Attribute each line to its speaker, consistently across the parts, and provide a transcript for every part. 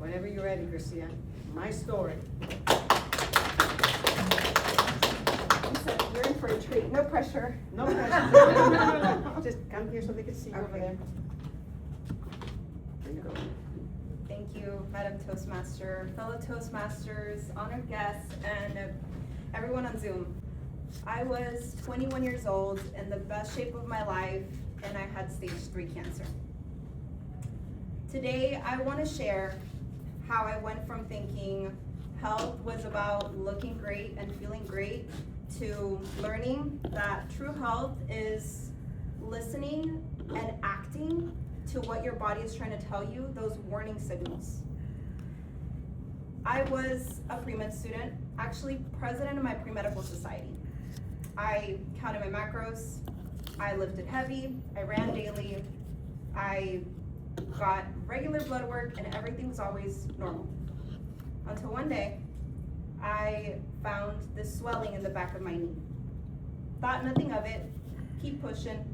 Speaker 1: Whenever you're ready, Garcia. My story.
Speaker 2: You're in for a treat. No pressure.
Speaker 1: No pressure. No. Just come here so they can see you over
Speaker 2: Okay.
Speaker 1: there. There you go.
Speaker 3: Thank you, Madam Toastmaster, fellow Toastmasters, honored guests, and everyone on Zoom. I was 21 years old, in the best shape of my life, and I had stage 3 cancer. Today, I want to share how I went from thinking health was about looking great and feeling great to learning that true health is listening and acting to what your body is trying to tell you, those warning signals. I was a pre-med student, actually president of my pre-medical society. I counted my macros, I lifted heavy, I ran daily, I got regular blood work, and everything was always normal. Until one day, I found this swelling in the back of my knee. Thought nothing of it, keep pushing.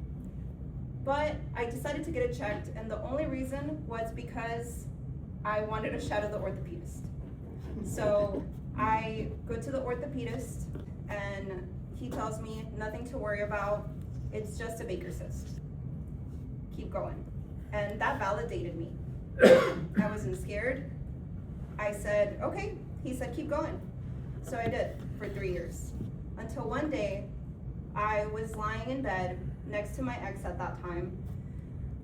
Speaker 3: But I decided to get it checked, and the only reason was because I wanted to shadow the orthopedist. So I go to the orthopedist, and he tells me nothing to worry about, it's just a Baker cyst. Keep going. And that validated me. I wasn't scared. I said, okay. He said, keep going. So I did for 3 years. Until one day, I was lying in bed next to my ex at that time,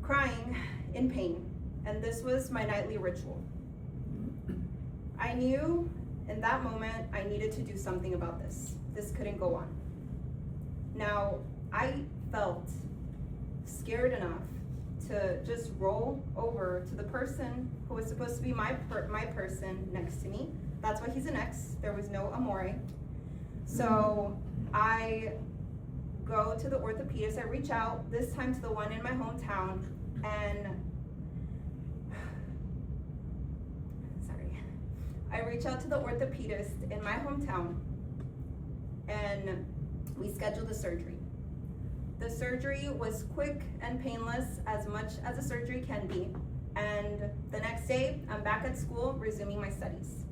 Speaker 3: crying in pain. And this was my nightly ritual. I knew in that moment I needed to do something about this. This couldn't go on. Now, I felt scared enough to just roll over to the person who was supposed to be my person next to me. That's why he's an ex. There was no amore. So I go to the orthopedist. I reach out, this time to the one in my hometown, and I reach out to the orthopedist in my hometown, and we scheduled a surgery. The surgery was quick and painless, as much as a surgery can be, and the next day, I'm back at school resuming my studies.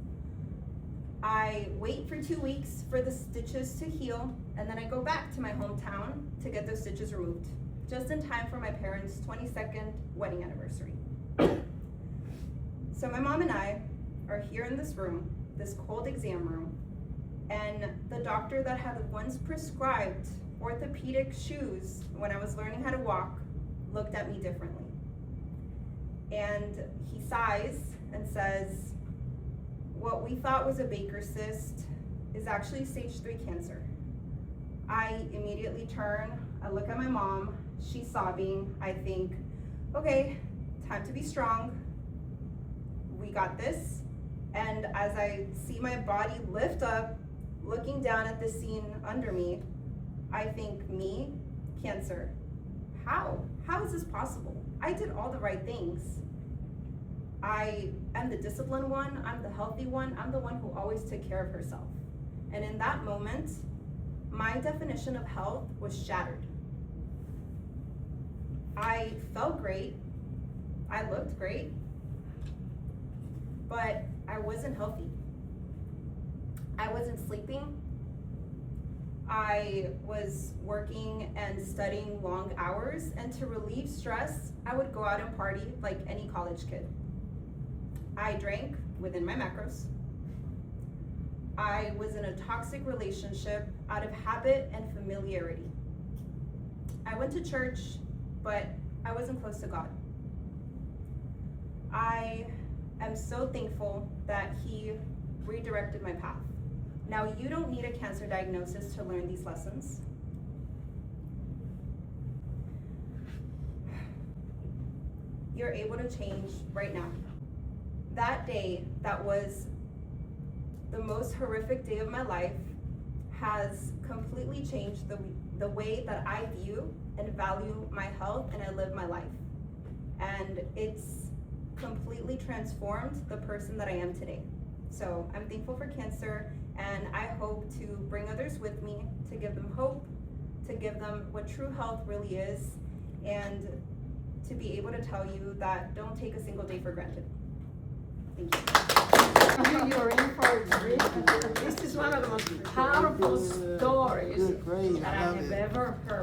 Speaker 3: I wait for 2 weeks for the stitches to heal, and then I go back to my hometown to get those stitches removed, just in time for my parents' 22nd wedding anniversary. So my mom and I are here in this room, this cold exam room, and the doctor that had once prescribed orthopedic shoes when I was learning how to walk looked at me differently. And he sighs and says, what we thought was a Baker cyst is actually stage 3 cancer. I immediately turn, I look at my mom, she's sobbing. I think, okay, time to be strong. We got this. And as I see my body lift up, looking down at the scene under me, I think, me, cancer. How? How is this possible? I did all the right things. I am the disciplined one, I'm the healthy one, I'm the one who always took care of herself. And in that moment, my definition of health was shattered. I felt great, I looked great, but I wasn't healthy. I wasn't sleeping. I was working and studying long hours, and to relieve stress, I would go out and party like any college kid. I drank within my macros. I was in a toxic relationship out of habit and familiarity. I went to church, but I wasn't close to God. I am so thankful that He redirected my path. Now, you don't need a cancer diagnosis to learn these lessons. You're able to change right now. That day, that was the most horrific day of my life, has completely changed the way that I view and value my health and I live my life. And it's completely transformed the person that I am today. So I'm thankful for cancer, and I hope to bring others with me to give them hope, to give them what true health really is, and to be able to tell you that don't take a single day for granted. Thank you.
Speaker 1: You're in for a treat. This is one of the most powerful stories
Speaker 2: Good grade,
Speaker 1: that
Speaker 2: I
Speaker 1: I
Speaker 2: love
Speaker 1: have
Speaker 2: it.
Speaker 1: ever heard.